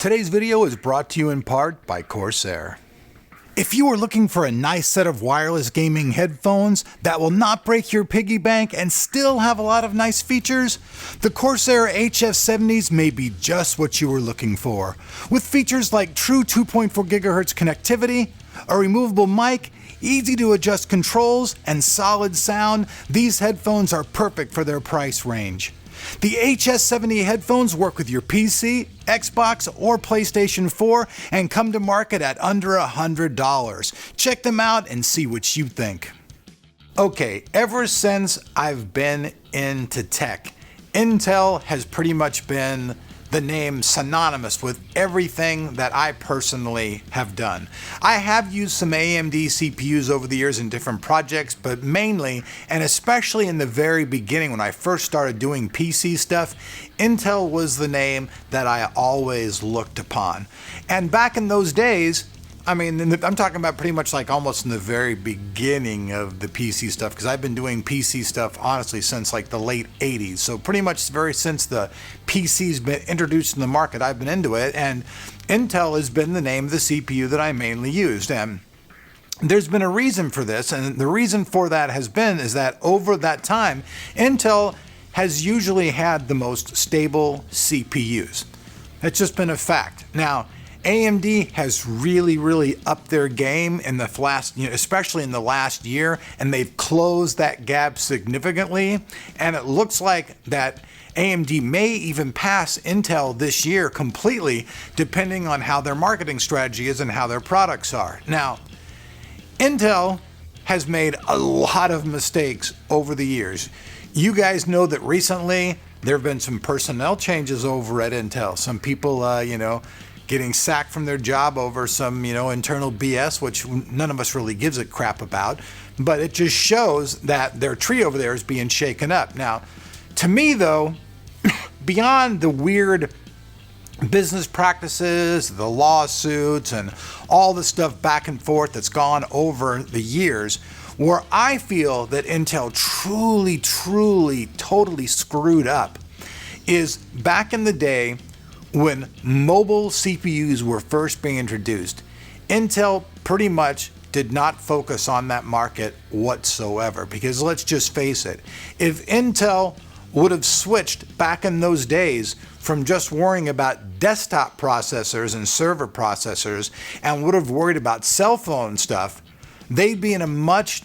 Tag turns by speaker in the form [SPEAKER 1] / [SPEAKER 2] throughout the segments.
[SPEAKER 1] Today's video is brought to you in part by CORSAIR. If you are looking for a nice set of wireless gaming headphones that will not break your piggy bank and still have a lot of nice features, the CORSAIR HF70s may be just what you were looking for. With features like true 2.4 GHz connectivity, a removable mic, easy to adjust controls, and solid sound, these headphones are perfect for their price range. The HS70 headphones work with your PC, Xbox, or PlayStation 4 and come to market at under $100. Check them out and see what you think. Okay, ever since I've been into tech, Intel has pretty much been the name synonymous with everything that I personally have done. I have used some AMD CPUs over the years in different projects, but mainly, and especially in the very beginning when I first started doing PC stuff, Intel was the name that I always looked upon. And back in those days, I'm talking about pretty much like almost in the very beginning of the PC stuff, because I've been doing PC stuff honestly since like the late 80s. So pretty much since the PC's been introduced in the market, I've been into it, and Intel has been the name of the CPU that I mainly used. And there's been a reason for this, and the reason for that is that over that time, Intel has usually had the most stable CPUs. That's just been a fact. Now, AMD has really upped their game in the last, especially in the last year, and they've closed that gap significantly. And it looks like that AMD may even pass Intel this year completely, depending on how their marketing strategy is and how their products are. Now, Intel has made a lot of mistakes over the years. You guys know that recently there have been some personnel changes over at Intel. Some people, getting sacked from their job over some, internal BS, which none of us really gives a crap about. But it just shows that their tree over there is being shaken up. Now, to me though, beyond the weird business practices, the lawsuits, and all the stuff back and forth that's gone over the years, where I feel that Intel truly, totally screwed up is back in the day when mobile CPUs were first being introduced. Intel pretty much did not focus on that market whatsoever, because let's just face it, if Intel would have switched back in those days from just worrying about desktop processors and server processors and would have worried about cell phone stuff, they'd be in a much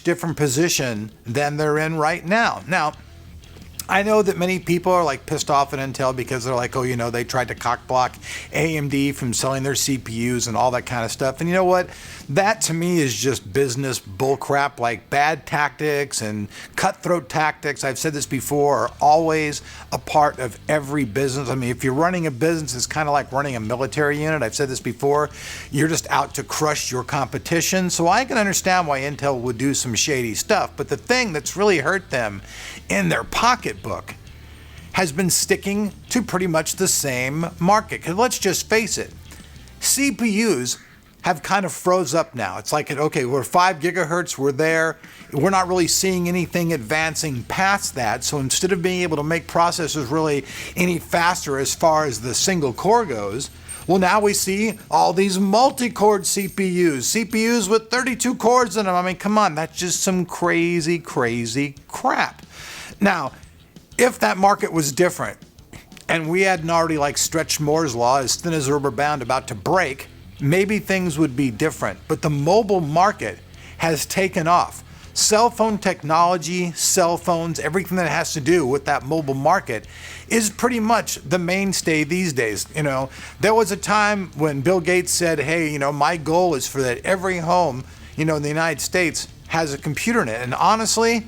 [SPEAKER 1] different position than they're in right now. Now, I know that many people are like pissed off at Intel because they're like, they tried to cockblock AMD from selling their CPUs and all that kind of stuff. And you know what? That to me is just business bullcrap, like bad tactics and cutthroat tactics. I've said this before, are always a part of every business. I mean, if you're running a business, it's kind of like running a military unit. I've said this before. You're just out to crush your competition. So I can understand why Intel would do some shady stuff. But the thing that's really hurt them in their pocketbook has been sticking to pretty much the same market. Because let's just face it, CPUs have kind of froze up now. It's like, okay, we're 5 gigahertz, we're there. We're not really seeing anything advancing past that. So instead of being able to make processors really any faster as far as the single core goes, well, now we see all these multi-core CPUs with 32 cores in them. I mean, come on, that's just some crazy crap. Now, if that market was different and we hadn't already like stretched Moore's law as thin as a rubber band about to break, maybe things would be different. But the mobile market has taken off. Cell phone technology, cell phones, everything that has to do with that mobile market is pretty much the mainstay these days. There was a time when Bill Gates said, hey, my goal is for that every home, in the United States has a computer in it. And honestly,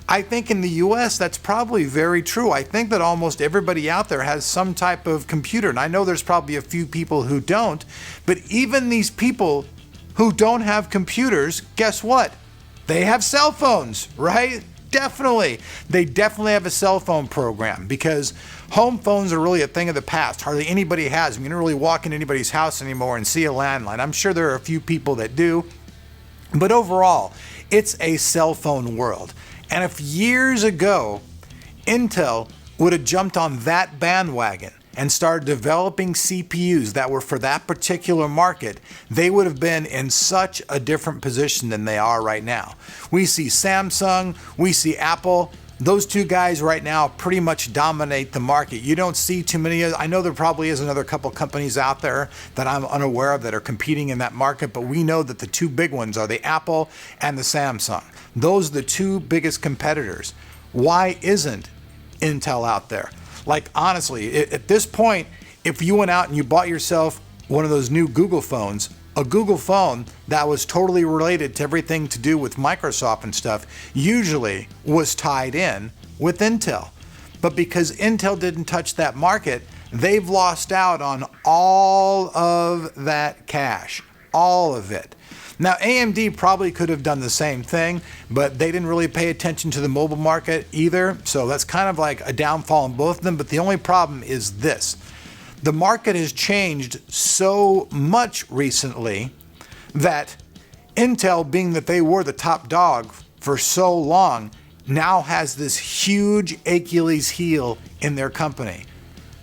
[SPEAKER 1] I think in the US that's probably very true. I think that almost everybody out there has some type of computer. And I know there's probably a few people who don't, but even these people who don't have computers, guess what? They have cell phones, right? Definitely. They definitely have a cell phone program, because home phones are really a thing of the past. Hardly anybody has them. You don't really walk into anybody's house anymore and see a landline. I'm sure there are a few people that do, but overall, it's a cell phone world. And if years ago, Intel would have jumped on that bandwagon and started developing CPUs that were for that particular market, they would have been in such a different position than they are right now. We see Samsung, we see Apple. Those two guys right now pretty much dominate the market. You don't see too many. I know there probably is another couple companies out there that I'm unaware of that are competing in that market, but we know that the two big ones are the Apple and the Samsung. Those are the two biggest competitors. Why isn't Intel out there? Like, honestly, at this point, if you went out and you bought yourself one of those new Google phones, a Google phone that was totally related to everything to do with Microsoft and stuff, usually was tied in with Intel. But because Intel didn't touch that market, they've lost out on all of that cash, all of it. Now, AMD probably could have done the same thing, but they didn't really pay attention to the mobile market either. So that's kind of like a downfall in both of them. But the only problem is this. The market has changed so much recently that Intel, being that they were the top dog for so long, now has this huge Achilles heel in their company.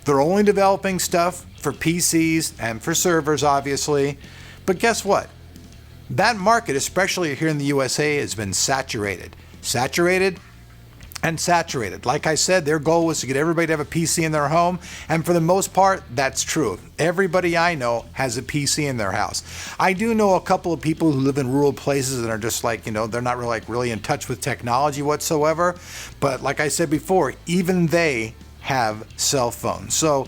[SPEAKER 1] They're only developing stuff for PCs and for servers, obviously. But guess what? That market, especially here in the USA, has been saturated. Saturated and saturated. Like I said, their goal was to get everybody to have a PC in their home, and for the most part, that's true. Everybody I know has a PC in their house. I do know a couple of people who live in rural places and are just like, you know, they're not really in touch with technology whatsoever, but like I said before, even they have cell phones. So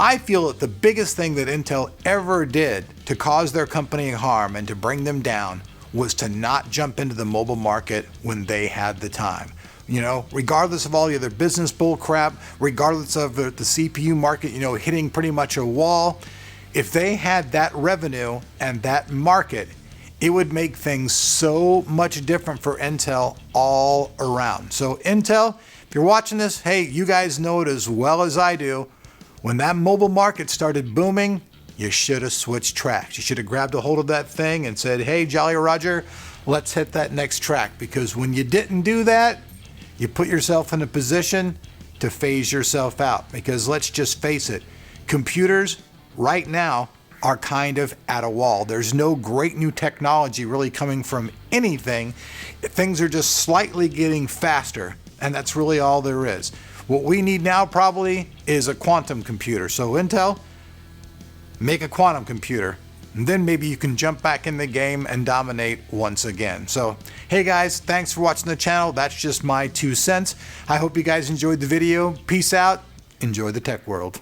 [SPEAKER 1] I feel that the biggest thing that Intel ever did to cause their company harm and to bring them down was to not jump into the mobile market when they had the time. You know, regardless of all the other business bull crap, regardless of the CPU market, you know, hitting pretty much a wall, if they had that revenue and that market, it would make things so much different for Intel all around. So Intel, if you're watching this, hey, you guys know it as well as I do. When that mobile market started booming, you should have switched tracks. You should have grabbed a hold of that thing and said, hey, Jolly Roger, let's hit that next track. Because when you didn't do that, you put yourself in a position to phase yourself out. Because let's just face it, computers right now are kind of at a wall. There's no great new technology really coming from anything. Things are just slightly getting faster, and that's really all there is. What we need now probably is a quantum computer. So Intel, make a quantum computer, and then maybe you can jump back in the game and dominate once again. So, hey guys, thanks for watching the channel. That's just my 2 cents. I hope you guys enjoyed the video. Peace out. Enjoy the tech world.